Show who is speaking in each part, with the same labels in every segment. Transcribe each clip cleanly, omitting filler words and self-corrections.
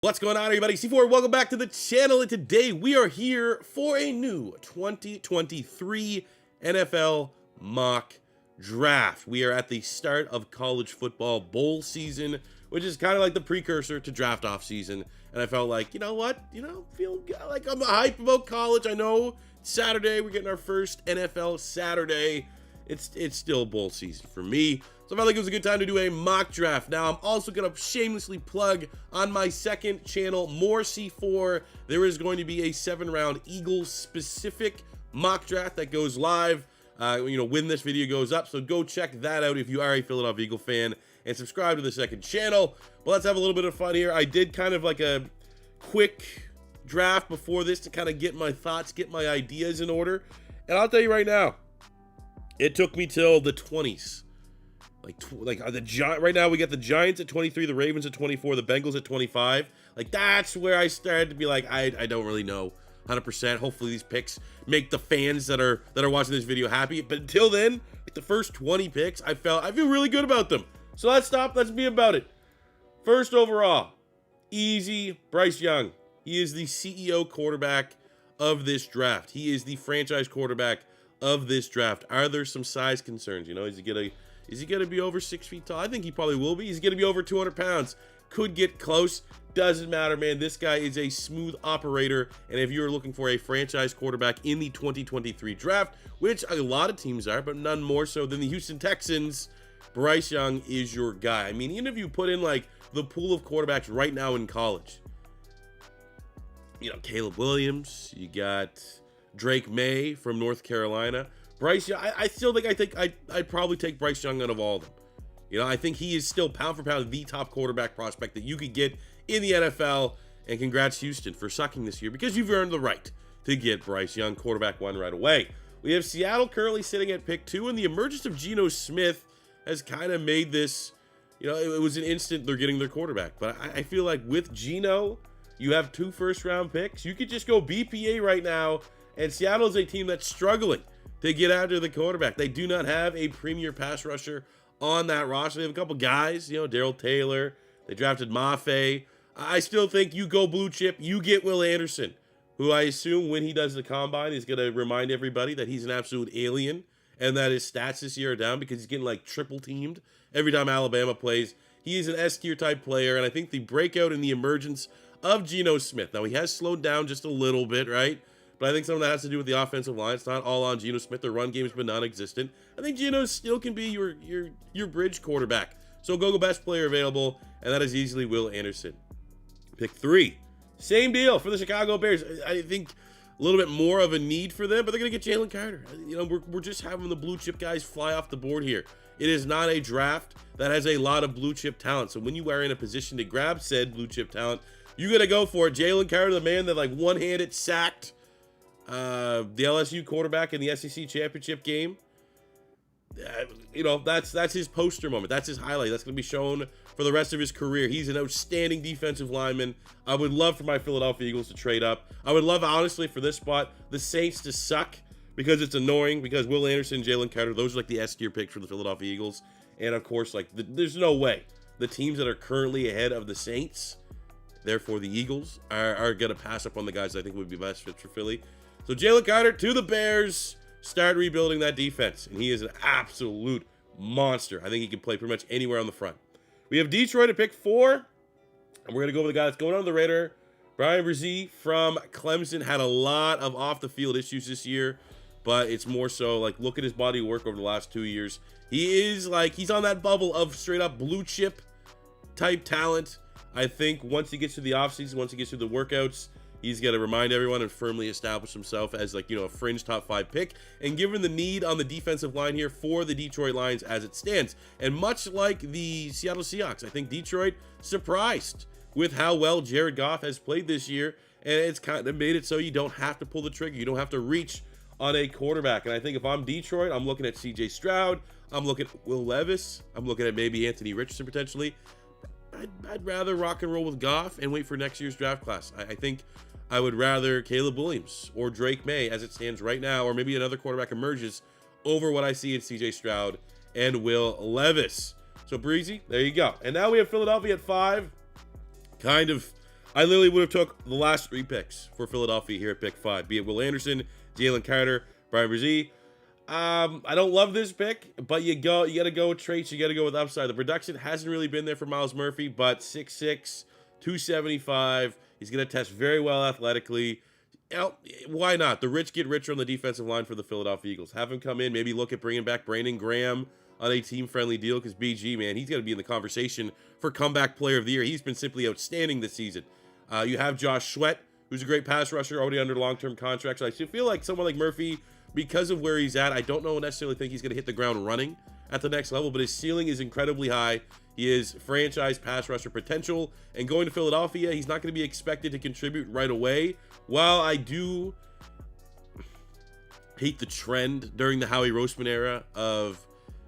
Speaker 1: What's going on, everybody? C4, welcome back to the channel, and today we are here for a new 2023 NFL mock draft. We are at the start of college football bowl season, which is kind of like the precursor to draft off season. And I felt like, you know what? Feel like I'm hype about college. I know Saturday, we're getting our first NFL Saturday. It's still bowl season for me. So I felt like it was a good time to do a mock draft. Now, I'm also going to shamelessly plug on my second channel, More C4. There is going to be a 7-round Eagles-specific mock draft that goes live, when this video goes up. So go check that out if you are a Philadelphia Eagle fan, and subscribe to the second channel. But let's have a little bit of fun here. I did kind of like a quick draft before this to kind of get my thoughts, get my ideas in order. And I'll tell you right now, it took me till the 20s. Right now we got the Giants at 23, the Ravens at 24, the Bengals at 25. Like, that's where I started to be like, I don't really know 100%. Hopefully these picks make the fans that are watching this video happy. But until then, like the first 20 picks, I feel really good about them. So let's be about it. First overall, easy, Bryce Young. He is the CEO quarterback of this draft. He is the franchise quarterback of this draft. Are there some size concerns? Is he gonna be over 6 feet tall? I think he probably will be. He's gonna be over 200 pounds. Could get close. Doesn't matter, man. This guy is a smooth operator. And if you're looking for a franchise quarterback in the 2023 draft, which a lot of teams are, but none more so than the Houston Texans, Bryce Young is your guy. I mean, even if you put in like the pool of quarterbacks right now in college, Caleb Williams, you got Drake May from North Carolina. Bryce Young, I think I'd probably take Bryce Young out of all of them. I think he is still pound for pound the top quarterback prospect that you could get in the NFL. And congrats, Houston, for sucking this year, because you've earned the right to get Bryce Young, quarterback one, right away. We have Seattle currently sitting at pick 2, and the emergence of Geno Smith has kind of made this, it was an instant they're getting their quarterback. But I feel like with Geno, you have 2 first-round picks. You could just go BPA right now, and Seattle is a team that's struggling to get after the quarterback. They do not have a premier pass rusher on that roster. They have a couple guys, Darrell Taylor. They drafted Mafe. I still think you go blue chip. You get Will Anderson, who I assume when he does the combine is going to remind everybody that he's an absolute alien and that his stats this year are down because he's getting like triple teamed every time Alabama plays. He is an S-tier type player, and I think the breakout and the emergence of Geno Smith. Now, he has slowed down just a little bit, right? But I think some of that has to do with the offensive line. It's not all on Geno Smith. The run game has been non-existent. I think Geno still can be your bridge quarterback. So go best player available, and that is easily Will Anderson. Pick 3. Same deal for the Chicago Bears. I think a little bit more of a need for them, but they're going to get Jalen Carter. We're just having the blue chip guys fly off the board here. It is not a draft that has a lot of blue chip talent. So when you are in a position to grab said blue chip talent, you got to go for it. Jalen Carter, the man that like one-handed sacked the LSU quarterback in the SEC championship game. That's his poster moment. That's his highlight. That's going to be shown for the rest of his career. He's an outstanding defensive lineman. I would love for my Philadelphia Eagles to trade up. I would love, honestly, for this spot, the Saints to suck because it's annoying, because Will Anderson, Jalen Carter, those are like the S-tier picks for the Philadelphia Eagles. And, of course, there's no way the teams that are currently ahead of the Saints, therefore the Eagles, are going to pass up on the guys I think would be best fit for Philly. So Jalen Carter to the Bears, start rebuilding that defense. And he is an absolute monster. I think he can play pretty much anywhere on the front. We have Detroit at pick 4. And we're going to go with the guy that's going on the radar. Bryan Bresee from Clemson had a lot of off-the-field issues this year. But it's more so like, look at his body of work over the last 2 years. He's on that bubble of straight-up blue chip type talent. I think once he gets to the offseason, once he gets to the workouts, he's got to remind everyone and firmly establish himself as a fringe top 5 pick. And given the need on the defensive line here for the Detroit Lions as it stands, and much like the Seattle Seahawks, I think Detroit surprised with how well Jared Goff has played this year. And it's kind of made it so you don't have to pull the trigger. You don't have to reach on a quarterback. And I think if I'm Detroit, I'm looking at CJ Stroud. I'm looking at Will Levis. I'm looking at maybe Anthony Richardson potentially. I'd rather rock and roll with Goff and wait for next year's draft class. I think I would rather Caleb Williams or Drake May as it stands right now, or maybe another quarterback emerges over what I see in CJ Stroud and Will Levis. So Bresee, there you go. And now we have Philadelphia at 5. Kind of I literally would have took the last 3 picks for Philadelphia here at pick 5, be it Will Anderson, Jalen Carter, Bryan Bresee. I don't love this pick, but you got to go with traits. You got to go with upside. The production hasn't really been there for Myles Murphy, but 6'6", 275. He's going to test very well athletically. You know, why not? The rich get richer on the defensive line for the Philadelphia Eagles. Have him come in, maybe look at bringing back Brandon Graham on a team-friendly deal, because BG, man, he's going to be in the conversation for comeback player of the year. He's been simply outstanding this season. You have Josh Sweat, who's a great pass rusher, already under long-term contract. So I feel like someone like Murphy, because of where he's at, I don't necessarily think he's going to hit the ground running at the next level, but his ceiling is incredibly high. He is franchise pass rusher potential, and going to Philadelphia, he's not going to be expected to contribute right away. While I do hate the trend during the Howie Roseman era of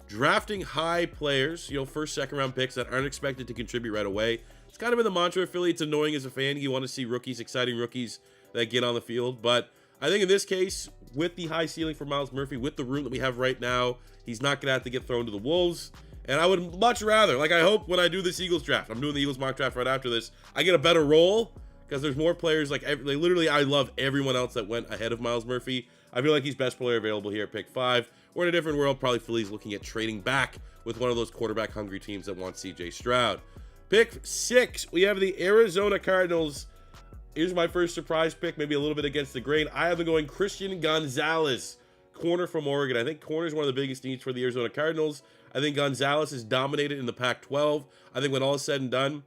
Speaker 1: drafting high players, first, second round picks that aren't expected to contribute right away. It's kind of been the mantra of Philly. It's annoying as a fan. You want to see rookies, exciting rookies that get on the field. But I think in this case, with the high ceiling for Myles Murphy, with the room that we have right now, he's not going to have to get thrown to the Wolves. And I would much rather, I hope when I do this Eagles draft, I'm doing the Eagles mock draft right after this, I get a better role, because there's more players. Literally, I love everyone else that went ahead of Myles Murphy. I feel like he's best player available here at pick 5. We're in a different world. Probably Philly's looking at trading back with one of those quarterback-hungry teams that want C.J. Stroud. Pick 6, we have the Arizona Cardinals. Here's my first surprise pick, maybe a little bit against the grain. I have them going Christian Gonzalez, corner from Oregon. I think corner is one of the biggest needs for the Arizona Cardinals. I think Gonzalez is dominated in the Pac-12. I think when all is said and done,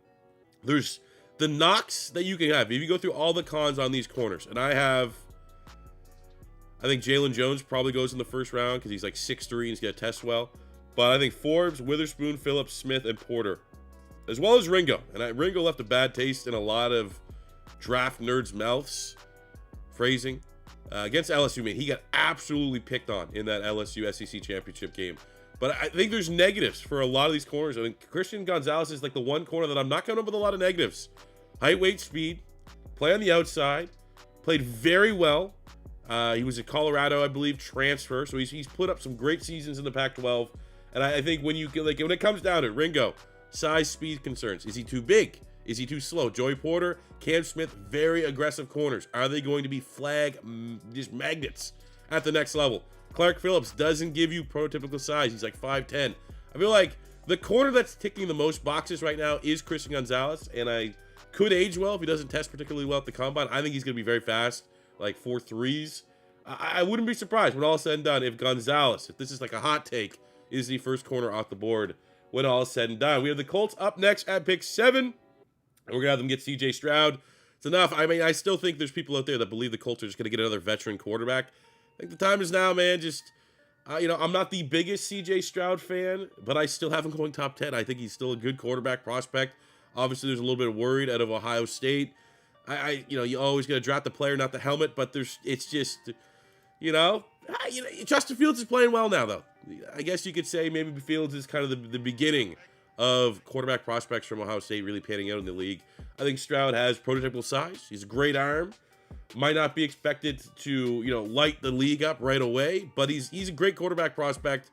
Speaker 1: there's the knocks that you can have. If you go through all the cons on these corners, and I think Jalen Jones probably goes in the first round because he's like 6'3" and he's going to test well. But I think Forbes, Witherspoon, Phillips, Smith, and Porter, as well as Ringo. And Ringo left a bad taste in a lot of draft nerds' mouths. Phrasing. Against LSU, man, he got absolutely picked on in that LSU SEC championship game. But I think there's negatives for a lot of these corners. I mean, Christian Gonzalez is like the one corner that I'm not coming up with a lot of negatives. Height, weight, speed. Play on the outside. Played very well. He was a Colorado, I believe, transfer. So he's put up some great seasons in the Pac-12. And I think when it comes down to it, Ringo, size, speed concerns. Is he too big? Is he too slow? Joey Porter, Cam Smith, very aggressive corners. Are they going to be just magnets at the next level? Clark Phillips doesn't give you prototypical size. He's like 5'10". I feel like the corner that's ticking the most boxes right now is Christian Gonzalez, and I could age well if he doesn't test particularly well at the combine. I think he's going to be very fast, like 4.3s. I wouldn't be surprised when all is said and done if Gonzalez, if this is like a hot take, is the first corner off the board when all is said and done. We have the Colts up next at pick 7, and we're going to have them get C.J. Stroud. It's enough. I mean, I still think there's people out there that believe the Colts are just going to get another veteran quarterback. I think the time is now, man. I'm not the biggest C.J. Stroud fan, but I still have him going top 10. I think he's still a good quarterback prospect. Obviously, there's a little bit of worried out of Ohio State. You always got to draft the player, not the helmet, but Justin Fields is playing well now, though. I guess you could say maybe Fields is kind of the beginning of quarterback prospects from Ohio State really panning out in the league. I think Stroud has prototypical size. He's a great arm. Might not be expected to, light the league up right away, but he's a great quarterback prospect.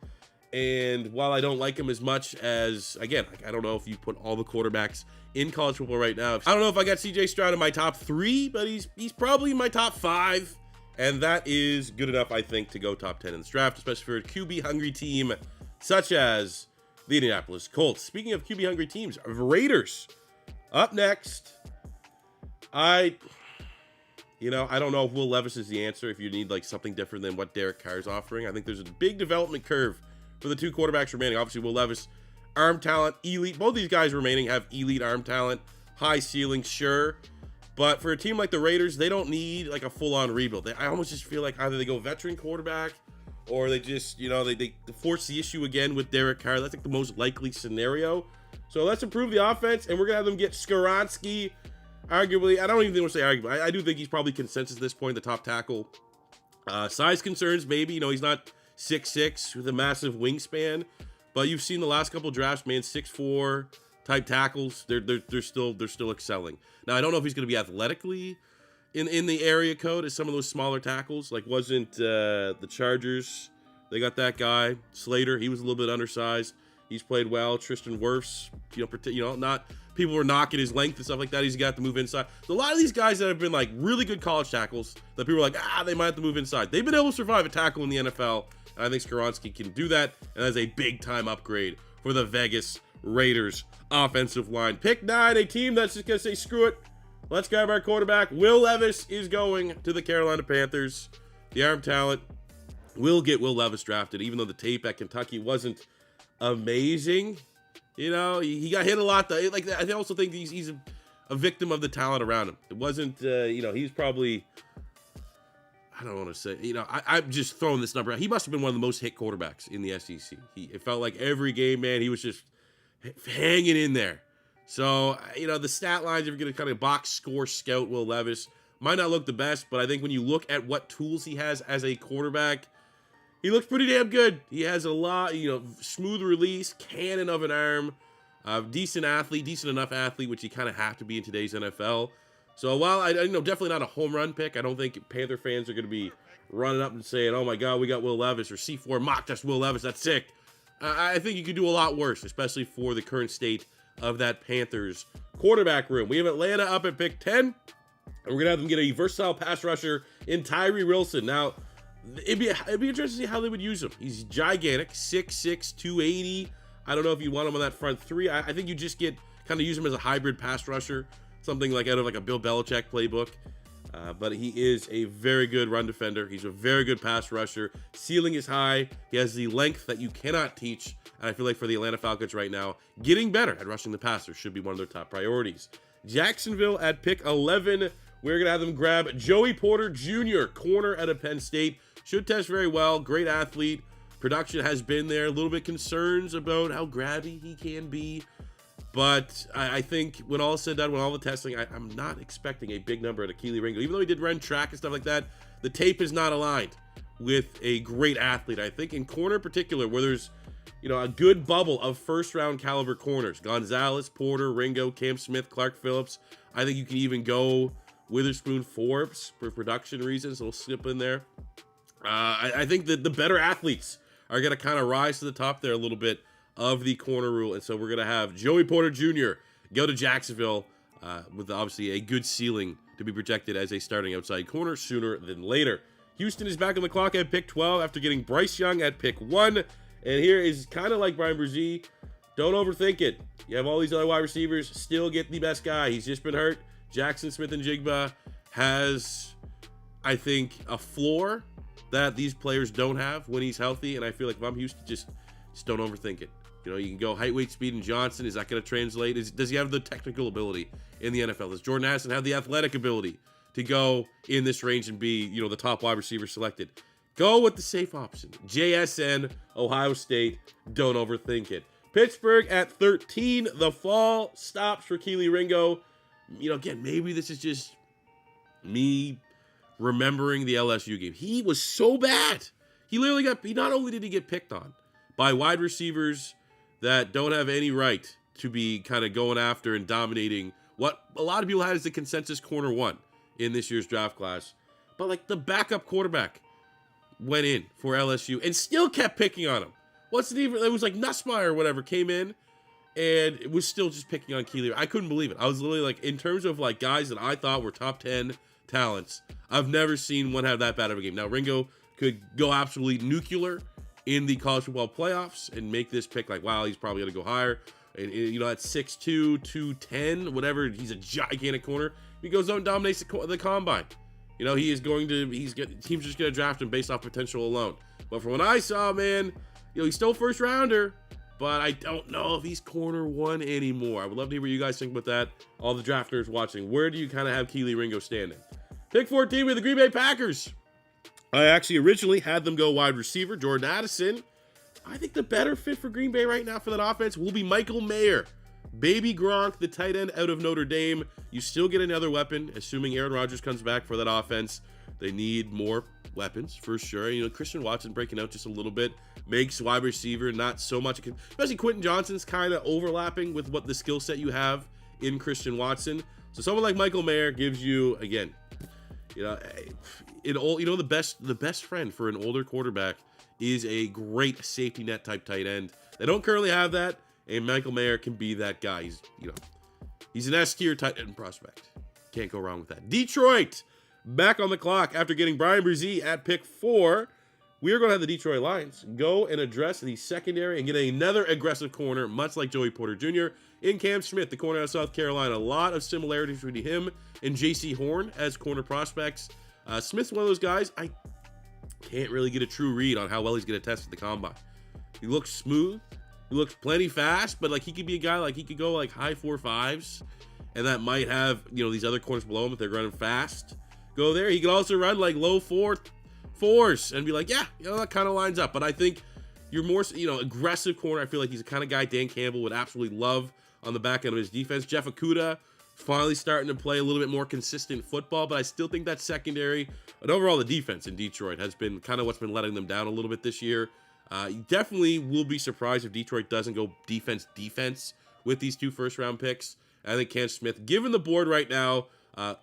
Speaker 1: And while I don't like him as much as, again, I don't know if you put all the quarterbacks in college football right now. I don't know if I got C.J. Stroud in my top 3, but he's probably in my top 5. And that is good enough, I think, to go top 10 in this draft, especially for a QB-hungry team such as the Indianapolis Colts. Speaking of QB-hungry teams, Raiders up next. I don't know if Will Levis is the answer if you need something different than what Derek Carr's offering. I think there's a big development curve for the 2 quarterbacks remaining. Obviously, Will Levis, arm talent, elite. Both these guys remaining have elite arm talent, high ceiling, sure. But for a team like the Raiders, they don't need a full-on rebuild. I almost just feel like either they go veteran quarterback or they just, they force the issue again with Derek Carr. That's the most likely scenario. So let's improve the offense, and we're going to have them get Skoronski. Arguably, I don't even want to say arguably. I do think he's probably consensus at this point, the top tackle. Size concerns, maybe. He's not 6'6" with a massive wingspan. But you've seen the last couple drafts, man, 6'4" type tackles. They're still excelling. Now, I don't know if he's going to be athletically in the area code as some of those smaller tackles. Wasn't the Chargers. They got that guy, Slater. He was a little bit undersized. He's played well. Tristan Wirfs, people were knocking his length and stuff like that. He's got to move inside. So a lot of these guys that have been like really good college tackles that people are like, they might have to move inside. They've been able to survive a tackle in the NFL. And I think Skoronski can do that. And that's a big time upgrade for the Vegas Raiders offensive line. Pick 9, a team that's just going to say, screw it. Let's grab our quarterback. Will Levis is going to the Carolina Panthers. The arm talent will get Will Levis drafted, even though the tape at Kentucky wasn't amazing. You know, he got hit a lot. Though. Like, I also think he's a victim of the talent around him. It wasn't, he's probably, I don't want to say, I'm just throwing this number out. He must have been one of the most hit quarterbacks in the SEC. It felt like every game, man, he was just hanging in there. So, the stat lines, if you're going to kind of box score scout Will Levis, might not look the best, but I think when you look at what tools he has as a quarterback, he looks pretty damn good. He has a lot, smooth release, cannon of an arm, decent enough athlete, which you kind of have to be in today's NFL. So while I definitely not a home run pick, I don't think Panther fans are going to be running up and saying, oh my God, we got Will Levis, or C4 mock test Will Levis, that's sick. I think you could do a lot worse, especially for the current state of that Panthers quarterback room. We have Atlanta up at pick 10, and we're going to have them get a versatile pass rusher in Tyree Wilson. Now, it'd be interesting to see how they would use him. He's gigantic, 6'6", 280. I don't know if you want him on that front three. I think you just use him as a hybrid pass rusher, something like out of like a Bill Belichick playbook. But he is a very good run defender. He's a very good pass rusher. Ceiling is high. He has the length that you cannot teach. And I feel like for the Atlanta Falcons right now, getting better at rushing the passer should be one of their top priorities. Jacksonville at pick 11. We're going to have them grab Joey Porter Jr., corner out of Penn State. Should test very well. Great athlete. Production has been there. A little bit concerns about how grabby he can be. But I think when all is said and done, when all the testing, I'm not expecting a big number at a Kelee Ringo. Even though he did run track and stuff like that, the tape is not aligned with a great athlete. I think in corner in particular, where there's a good bubble of first-round caliber corners, Gonzalez, Porter, Ringo, Cam Smith, Clark Phillips. I think you can even go Witherspoon, Forbes for production reasons. A little slip in there. I think that the better athletes are going to kind of rise to the top there a little bit of the corner rule. And so we're going to have Joey Porter Jr. go to Jacksonville with obviously a good ceiling to be projected as a starting outside corner sooner than later. Houston is back on the clock at pick 12 after getting Bryce Young at pick 1. And here is kind of like Brian Bresee. Don't overthink it. You have all these other wide receivers. Still get the best guy. He's just been hurt. Jackson Smith-NJIGBA has, I think, a floor that these players don't have when he's healthy. And I feel like if I'm Houston, just don't overthink it. You can go height, weight, speed, and Johnson. Is that going to translate? Does he have the technical ability in the NFL? Does Jordan Addison have the athletic ability to go in this range and be, the top wide receiver selected? Go with the safe option. JSN, Ohio State. Don't overthink it. Pittsburgh at 13. The fall stops for Kelee Ringo. Again, maybe this is just me remembering the LSU game. He was so bad. He not only did he get picked on by wide receivers that don't have any right to be kind of going after and dominating what a lot of people had as the consensus corner 1 in this year's draft class. But like the backup quarterback went in for LSU and still kept picking on him. It was like Nussmeier or whatever came in and it was still just picking on Kelee. I couldn't believe it. I was literally like, in terms of like guys that I thought were top 10 talents, I've never seen one have that bad of a game. Now Ringo could go absolutely nuclear in the college football playoffs and make this pick like, wow, he's probably going to go higher. And at 6'2", 210, whatever, he's a gigantic corner. He goes out and dominates the combine. Team's just going to draft him based off potential alone. But from what I saw, man, he's still first rounder, but I don't know if he's corner 1 anymore. I would love to hear what you guys think about that. All the drafters watching, where do you kind of have Kelee Ringo standing? Pick 14 with the Green Bay Packers. I actually originally had them go wide receiver, Jordan Addison. I think the better fit for Green Bay right now for that offense will be Michael Mayer. Baby Gronk, the tight end out of Notre Dame. You still get another weapon, assuming Aaron Rodgers comes back for that offense. They need more weapons for sure. Christian Watson breaking out just a little bit makes wide receiver not so much, especially Quentin Johnson's kind of overlapping with what the skill set you have in Christian Watson. So someone like Michael Mayer gives you, again, the best friend for an older quarterback is a great safety net type tight end. They don't currently have that, and Michael Mayer can be that guy. He's, He's an S-tier tight end prospect. Can't go wrong with that. Detroit, back on the clock after getting Bryan Bresee at pick 4. We are going to have the Detroit Lions go and address the secondary and get another aggressive corner, much like Joey Porter Jr. in Cam Smith, the corner out of South Carolina. A lot of similarities between him and J.C. Horn as corner prospects. Smith's one of those guys, I can't really get a true read on how well he's going to test at the combine. He looks smooth. He looks plenty fast, but like he could be a guy like he could go like high 4.5s, and that might have, you know, these other corners below him if they're running fast. Go there. He could also run like low 4.4s and be like, yeah, you know, that kind of lines up. But I think you're more, you know, aggressive corner. I feel like he's the kind of guy Dan Campbell would absolutely love on the back end of his defense. Jeff Okudah finally starting to play a little bit more consistent football, but I still think that secondary and overall the defense in Detroit has been kind of what's been letting them down a little bit this year. You definitely will be surprised if Detroit doesn't go defense with these 2 first-round picks. I think Cam Smith, given the board right now,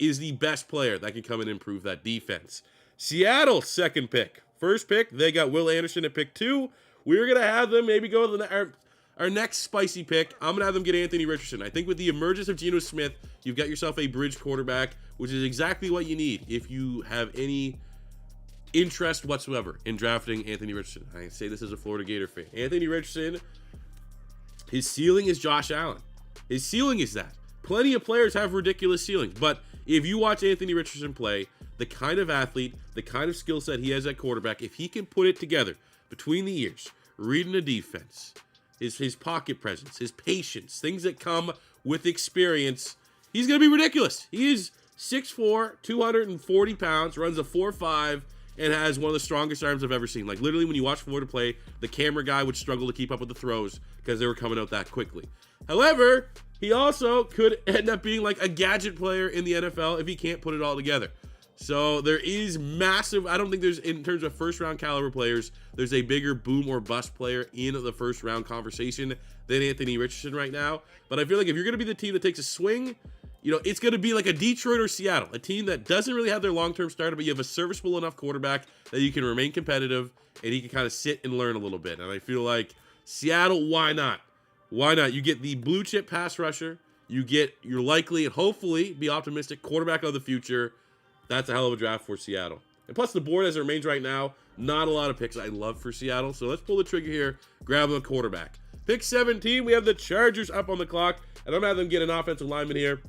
Speaker 1: is the best player that can come and improve that defense. Seattle, second pick. First pick, they got Will Anderson at pick 2. We're going to have them maybe go to our next spicy pick. I'm going to have them get Anthony Richardson. I think with the emergence of Geno Smith, you've got yourself a bridge quarterback, which is exactly what you need if you have any interest whatsoever in drafting Anthony Richardson. I say this as a Florida Gator fan. Anthony Richardson, his ceiling is Josh Allen. His ceiling is that. Plenty of players have ridiculous ceilings, but if you watch Anthony Richardson play, the kind of athlete, the kind of skill set he has at quarterback, if he can put it together between the ears, reading a defense, his pocket presence, his patience, things that come with experience, he's going to be ridiculous. He is 6'4", 240 pounds, runs a 4.5, and has one of the strongest arms I've ever seen. Like, literally, when you watch Florida play, the camera guy would struggle to keep up with the throws because they were coming out that quickly. However, he also could end up being like a gadget player in the NFL if he can't put it all together. So there is massive, I don't think there's, in terms of first-round caliber players, there's a bigger boom or bust player in the first-round conversation than Anthony Richardson right now. But I feel like if you're going to be the team that takes a swing, you know, it's going to be like a Detroit or Seattle, a team that doesn't really have their long-term starter, but you have a serviceable enough quarterback that you can remain competitive and he can kind of sit and learn a little bit. And I feel like Seattle, why not? Why not? You get the blue chip pass rusher. You get your likely and hopefully, be optimistic, quarterback of the future. That's a hell of a draft for Seattle. And plus the board as it remains right now, not a lot of picks I love for Seattle. So let's pull the trigger here, grab a quarterback. Pick 17, we have the Chargers up on the clock. And I'm going to have them get an offensive lineman here.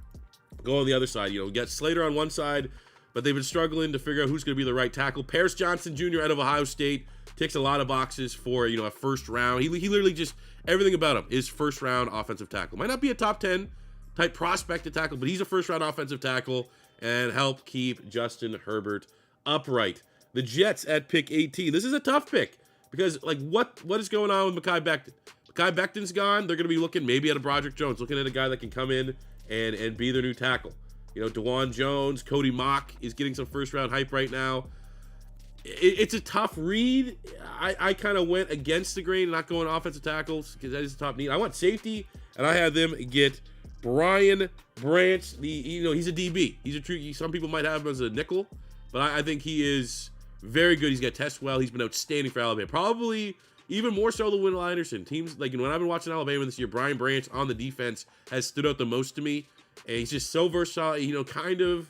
Speaker 1: Go on the other side. You know, we got Slater on one side, but they've been struggling to figure out who's going to be the right tackle. Paris Johnson Jr. out of Ohio State ticks a lot of boxes for, you know, a first round. He literally just, everything about him is first round offensive tackle. Might not be a top 10 type prospect to tackle, but he's a first round offensive tackle and help keep Justin Herbert upright. The Jets at pick 18. This is a tough pick because, like, what is going on with Mekhi Becton? Mekhi Becton's gone. They're going to be looking maybe at a Broderick Jones, looking at a guy that can come in and be their new tackle. You know, DeJuan Jones, Cody Mock is getting some first-round hype right now. It's a tough read. I kind of went against the grain, not going offensive tackles because that is the top need. I want safety, and I had them get Bryan Branch. He's a DB. He's a true. Some people might have him as a nickel, but I think he is very good. He's got test well. He's been outstanding for Alabama. Probably even more so than Will Anderson. Teams like, when I've been watching Alabama this year, Bryan Branch on the defense has stood out the most to me. And he's just so versatile, you know, kind of,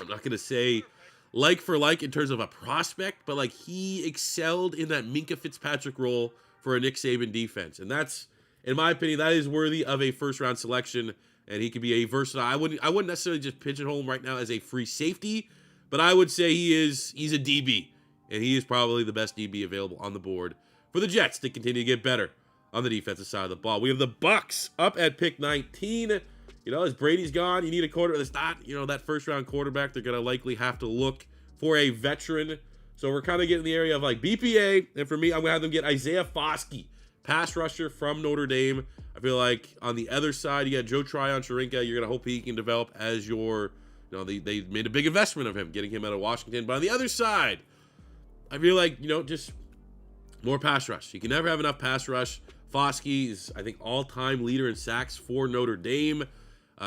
Speaker 1: I'm not going to say like for like in terms of a prospect, but like he excelled in that Minkah Fitzpatrick role for a Nick Saban defense. And that's, in my opinion, that is worthy of a first round selection. And he could be a versatile, I wouldn't necessarily just pigeonhole him right now as a free safety, but I would say he's a DB. And he is probably the best DB available on the board for the Jets to continue to get better on the defensive side of the ball. We have the Bucs up at pick 19. You know, as Brady's gone, you need a quarterback that's not, you know, that first-round quarterback. They're going to likely have to look for a veteran. So we're kind of getting the area of, like, BPA. And for me, I'm going to have them get Isaiah Foskey, pass rusher from Notre Dame. I feel like on the other side, you got Joe Tryon-Shoyinka. You're going to hope he can develop as your, you know, they made a big investment of him, getting him out of Washington. But on the other side, I feel like, you know, just more pass rush. You can never have enough pass rush. Foskey is, I think, all-time leader in sacks for Notre Dame.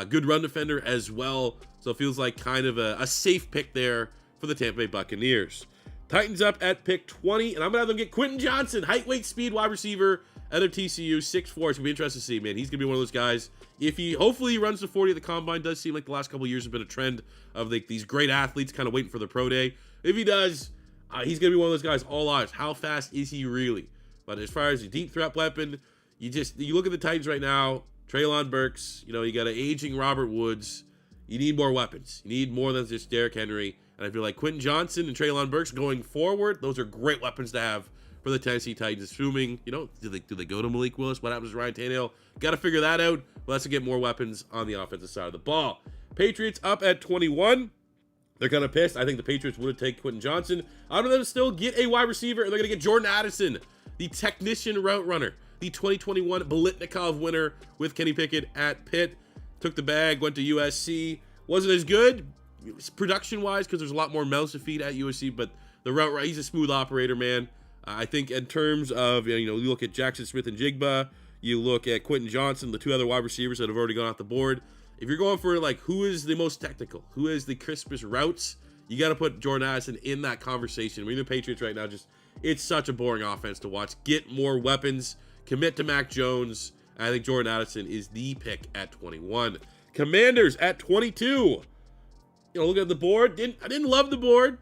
Speaker 1: Good run defender as well. So it feels like kind of a safe pick there for the Tampa Bay Buccaneers. Titans up at pick 20, and I'm going to have them get Quentin Johnson, height, weight, speed, wide receiver out of TCU, 6'4". It's going to be interesting to see, man. He's going to be one of those guys. Hopefully he runs the 40 at the combine. Does seem like the last couple of years has been a trend of like these great athletes kind of waiting for the pro day. If he does, he's going to be one of those guys, all eyes. How fast is he really? But as far as a deep threat weapon, you look at the Titans right now, Treylon Burks, you got an aging Robert Woods. You need more weapons. You need more than just Derrick Henry. And I feel like Quentin Johnson and Treylon Burks going forward, those are great weapons to have for the Tennessee Titans. Assuming, do they go to Malik Willis? What happens to Ryan Tannehill? Got to figure that out. But let's get more weapons on the offensive side of the ball. Patriots up at 21. They're kind of pissed. I think the Patriots would have taken Quentin Johnson. I'm going to still get a wide receiver, and they're going to get Jordan Addison, the technician route runner, the 2021 Biletnikoff winner with Kenny Pickett at Pitt. Took the bag, went to USC. Wasn't as good production-wise because there's a lot more mouths to feed at USC, but the route, he's a smooth operator, man. I think in terms of, you look at Jackson Smith-NJIGBA, you look at Quentin Johnson, the two other wide receivers that have already gone off the board. If you're going for, like, who is the most technical, who is the crispest routes, you got to put Jordan Addison in that conversation. We're the Patriots right now, it's such a boring offense to watch. Get more weapons, commit to Mac Jones. I think Jordan Addison is the pick at 21. Commanders at 22. Look at the board. I didn't love the board.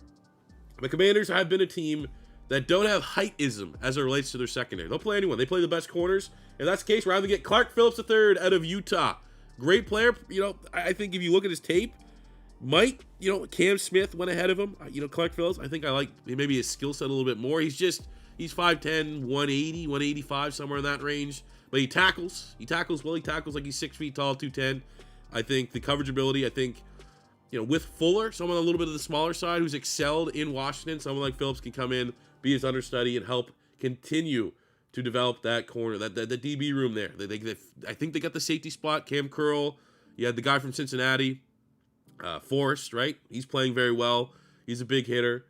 Speaker 1: The Commanders have been a team that don't have heightism as it relates to their secondary. They'll play anyone. They play the best corners. If that's the case, we're either get Clark Phillips III out of Utah. Great player. I think if you look at his tape, Cam Smith went ahead of him. Clark Phillips, I think I like maybe his skill set a little bit more. He's 5'10", 180, 185, somewhere in that range. But he tackles. He tackles like he's 6 feet tall, 210. I think the coverage ability, with Fuller, someone a little bit of the smaller side who's excelled in Washington, someone like Phillips can come in, be his understudy, and help continue to develop that corner, that DB room there. I think they got the safety spot, Cam Curl. You had the guy from Cincinnati, Forrest, right? He's playing very well. He's a big hitter.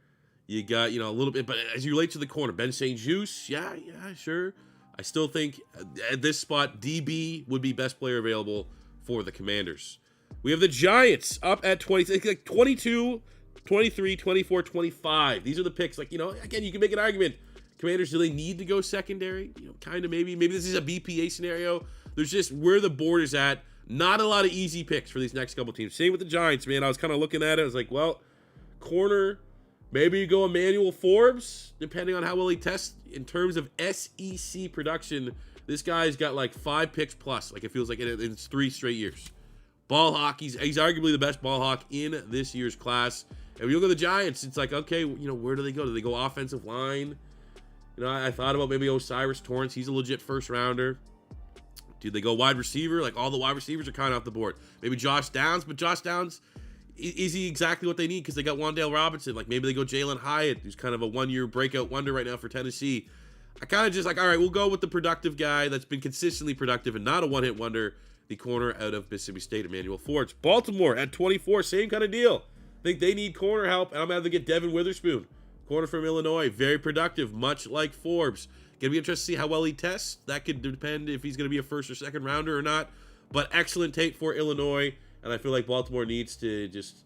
Speaker 1: You got, a little bit, but as you relate to the corner, Ben St-Juste, yeah, sure. I still think at this spot, DB would be best player available for the Commanders. We have the Giants up at 22, 23, 24, 25. These are the picks. Again, you can make an argument. Commanders, do they need to go secondary? Kind of maybe. Maybe this is a BPA scenario. There's just where the board is at. Not a lot of easy picks for these next couple teams. Same with the Giants, man. I was kind of looking at it. I was like, well, corner, maybe you go Emmanuel Forbes, depending on how well he tests. In terms of SEC production, this guy's got like 5 picks plus. It feels like in 3 straight years. Ball hawk, he's arguably the best ball hawk in this year's class. And when you look at the Giants, it's like, okay, where do they go? Do they go offensive line? I thought about maybe Osiris Torrance. He's a legit first rounder. Do they go wide receiver? All the wide receivers are kind of off the board. Maybe Josh Downs, but Josh Downs, is he exactly what they need? Because they got Wan'Dale Robinson. Maybe they go Jalen Hyatt, who's kind of a 1-year breakout wonder right now for Tennessee. I kind of just all right, we'll go with the productive guy that's been consistently productive and not a one-hit wonder, the corner out of Mississippi State, Emmanuel Forbes. Baltimore at 24, same kind of deal. I think they need corner help, and I'm going to have to get Devin Witherspoon, corner from Illinois. Very productive, much like Forbes. Going to be interested to see how well he tests. That could depend if he's going to be a first or second rounder or not. But excellent tape for Illinois, and I feel like Baltimore needs to just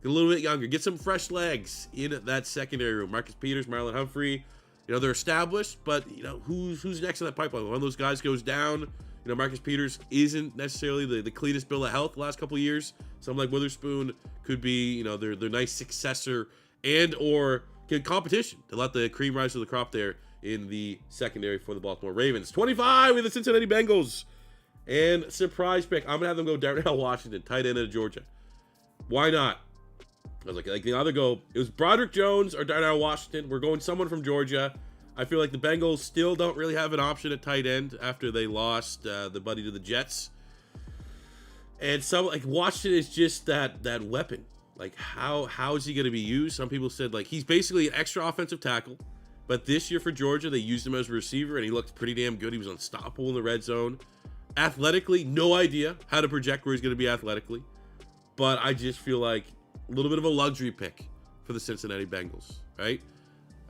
Speaker 1: get a little bit younger, get some fresh legs in that secondary room. Marcus Peters, Marlon Humphrey, they're established, but who's next in that pipeline? One of those guys goes down. Marcus Peters isn't necessarily the cleanest bill of health the last couple of years. Someone like Witherspoon could be, their nice successor and or competition to let the cream rise to the crop there in the secondary for the Baltimore Ravens. 25 with the Cincinnati Bengals. And surprise pick, I'm going to have them go Darnell Washington, tight end of Georgia. Why not? I was like they either go, it was Broderick Jones or Darnell Washington. We're going someone from Georgia. I feel like the Bengals still don't really have an option at tight end after they lost the buddy to the Jets. And Washington is just that weapon. How is he going to be used? Some people said he's basically an extra offensive tackle. But this year for Georgia, they used him as a receiver, and he looked pretty damn good. He was unstoppable in the red zone. Athletically, no idea how to project where he's going to be athletically. But I just feel like a little bit of a luxury pick for the Cincinnati Bengals, right?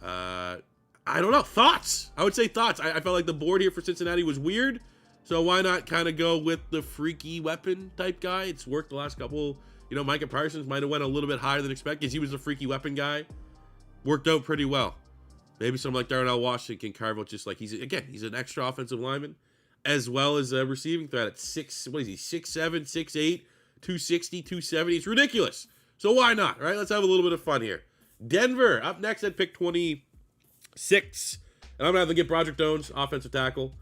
Speaker 1: I don't know. Thoughts? I would say thoughts. I felt like the board here for Cincinnati was weird. So why not kind of go with the freaky weapon type guy? It's worked the last couple. Micah Parsons might have went a little bit higher than expected because he was a freaky weapon guy. Worked out pretty well. Maybe someone like Darnell Washington can carve out just like he's an extra offensive lineman, as well as a receiving threat at 6, what is he, 6'7", 6'8", 260, 270. It's ridiculous. So why not, right? Let's have a little bit of fun here. Denver up next at pick 26. And I'm going to have to get Broderick Jones, offensive tackle.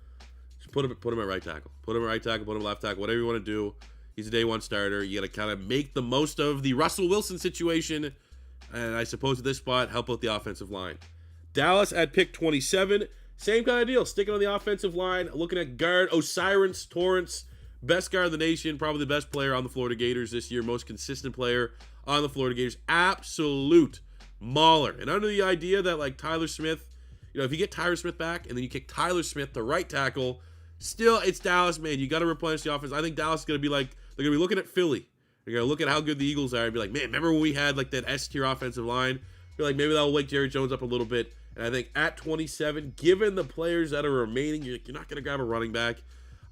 Speaker 1: Just put him at right tackle. Put him at right tackle, put him at left tackle, whatever you want to do. He's a day one starter. You got to kind of make the most of the Russell Wilson situation. And I suppose at this spot, help out the offensive line. Dallas at pick 27. Same kind of deal. Sticking on the offensive line. Looking at guard Osiris Torrance. Best guard in the nation. Probably the best player on the Florida Gators this year. Most consistent player on the Florida Gators. Absolute mauler. And under the idea that like Tyler Smith, if you get Tyler Smith back and then you kick Tyler Smith to right tackle, still it's Dallas, man. You got to replenish the offense. I think Dallas is going to be like, they're going to be looking at Philly. They're going to look at how good the Eagles are and be like, man, remember when we had like that S-tier offensive line? Feel like maybe that'll wake Jerry Jones up a little bit. And I think at 27, given the players that are remaining, you're not going to grab a running back.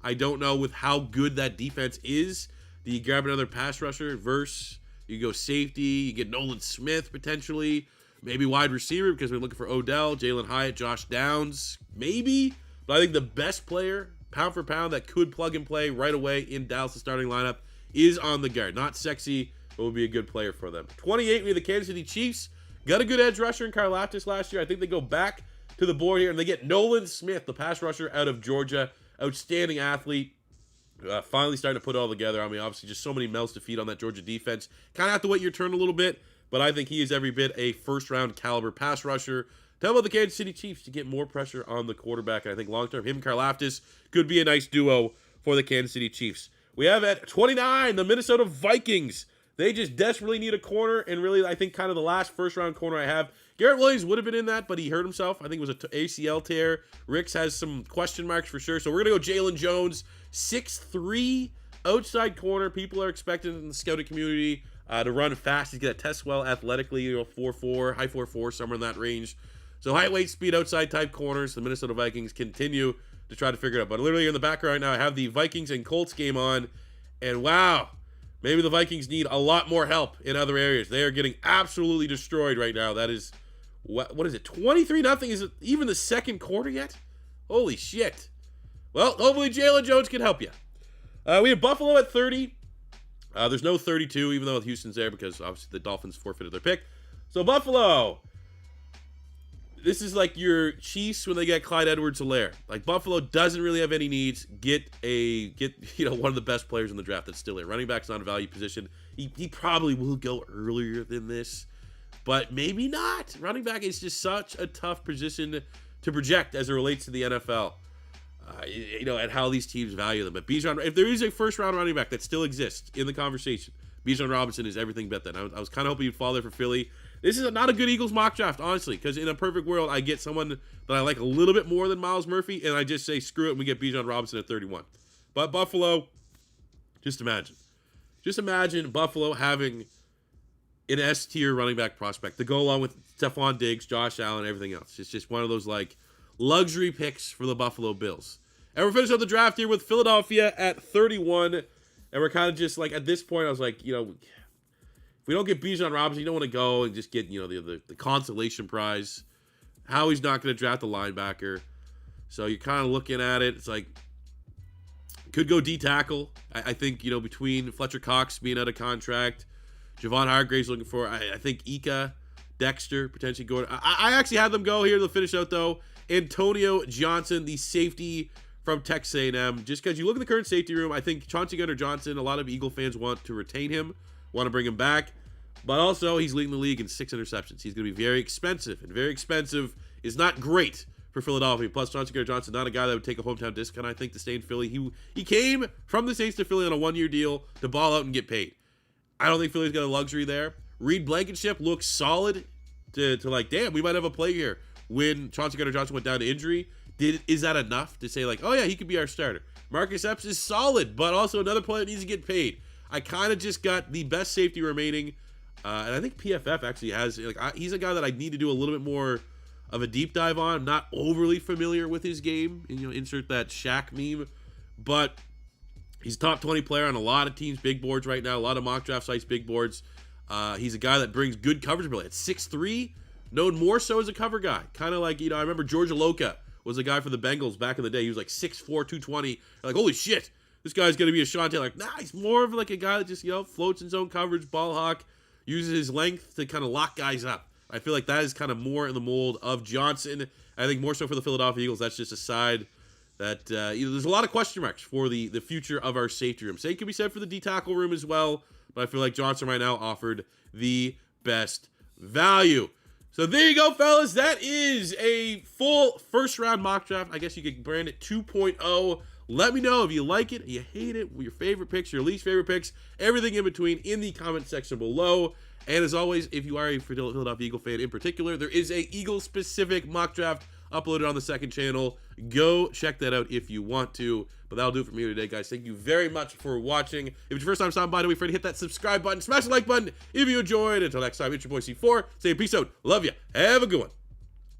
Speaker 1: I don't know with how good that defense is. Do you grab another pass rusher versus you go safety? You get Nolan Smith potentially. Maybe wide receiver because we're looking for Odell, Jalen Hyatt, Josh Downs. Maybe. But I think the best player, pound for pound, that could plug and play right away in Dallas' starting lineup is on the guard. Not sexy, but would be a good player for them. 28, we have the Kansas City Chiefs. Got a good edge rusher in Karlaftis last year. I think they go back to the board here, and they get Nolan Smith, the pass rusher out of Georgia. Outstanding athlete. Finally starting to put it all together. I mean, obviously just so many mouths to feed on that Georgia defense. Kind of have to wait your turn a little bit, but I think he is every bit a first-round caliber pass rusher. Tell about the Kansas City Chiefs to get more pressure on the quarterback, and I think long-term him and Karlaftis could be a nice duo for the Kansas City Chiefs. We have at 29, the Minnesota Vikings. They just desperately need a corner, and really, I think kind of the last first-round corner I have. Garrett Williams would have been in that, but he hurt himself. I think it was an ACL tear. Ricks has some question marks for sure. So we're going to go Jalen Jones, 6'3", outside corner. People are expecting in the scouting community to run fast. He's going to test well athletically, 4'4", high 4'4", somewhere in that range. So height, weight, speed, outside type corners. The Minnesota Vikings continue to try to figure it out. But literally in the background right now, I have the Vikings and Colts game on, and wow, maybe the Vikings need a lot more help in other areas. They are getting absolutely destroyed right now. That is, what is it, 23-0? Is it even the second quarter yet? Holy shit. Well, hopefully Jalen Jones can help you. We have Buffalo at 30. There's no 32, even though Houston's there because obviously the Dolphins forfeited their pick. So Buffalo, this is like your Chiefs when they get Clyde Edwards-Helaire. Like Buffalo doesn't really have any needs. Get one of the best players in the draft that's still here. Running back's not a value position. He probably will go earlier than this, but maybe not. Running back is just such a tough position to project as it relates to the NFL. And how these teams value them. But Bijan, if there is a first-round running back that still exists in the conversation, Bijan Robinson is everything but that. I was kind of hoping you'd fall there for Philly. This is not a good Eagles mock draft, honestly, because in a perfect world, I get someone that I like a little bit more than Myles Murphy, and I just say, screw it, and we get Bijan Robinson at 31. But Buffalo, just imagine. Just imagine Buffalo having an S-tier running back prospect to go along with Stephon Diggs, Josh Allen, everything else. It's just one of those, luxury picks for the Buffalo Bills. And we're finishing up the draft here with Philadelphia at 31. And we're kind of just, at this point, I was like, if we don't get Bijan Robinson, you don't want to go and just get, the consolation prize. Howie's not going to draft a linebacker. So you're kind of looking at it. It's like, could go D-tackle. I think, between Fletcher Cox being out of contract, Javon Hargrave's looking for, I think Ika, Dexter, potentially going. I actually had them go here to finish out, though. Antonio Johnson, the safety from Texas A&M. Just because you look at the current safety room, I think Chauncey Gardner-Johnson, a lot of Eagle fans want to retain him, want to bring him back. But also, he's leading the league in 6 interceptions. He's going to be very expensive, and very expensive is not great for Philadelphia. Plus, Chauncey Gardner-Johnson, not a guy that would take a hometown discount, I think, to stay in Philly. He came from the Saints to Philly on a 1-year deal to ball out and get paid. I don't think Philly's got a luxury there. Reed Blankenship looks solid to damn, we might have a play here. When Chauncey Gardner-Johnson went down to injury, is that enough to say, oh yeah, he could be our starter? Marcus Epps is solid, but also another player that needs to get paid. I kind of just got the best safety remaining, and I think PFF actually has, he's a guy that I need to do a little bit more of a deep dive on. I'm not overly familiar with his game, and, insert that Shaq meme, but he's a top 20 player on a lot of teams' big boards right now, a lot of mock draft sites' big boards. He's a guy that brings good coverage ability. At 6'3", known more so as a cover guy. Kind of like, I remember George Aloka was a guy for the Bengals back in the day. He was like 6'4", 220. You're like, holy shit, this guy's going to be a Sean Taylor. Like, nah, he's more of like a guy that just, floats in zone coverage, ball hawk, uses his length to kind of lock guys up. I feel like that is kind of more in the mold of Johnson. I think more so for the Philadelphia Eagles, that's just a side that there's a lot of question marks for the future of our safety room. Same can be said for the D-tackle room as well, but I feel like Johnson right now offered the best value. So there you go, fellas. That is a full first-round mock draft. I guess you could brand it 2.0. Let me know if you like it, you hate it, your favorite picks, your least favorite picks, everything in between in the comment section below. And as always, if you are a Philadelphia Eagle fan in particular, there is a Eagle-specific mock draft uploaded on the second channel. Go check that out if you want to. But that'll do it for me today, guys. Thank you very much for watching. If it's your first time stopping by, don't be afraid to hit that subscribe button. Smash the like button if you enjoyed. Until next time, it's your boy C4. Say peace out. Love ya. Have a good one.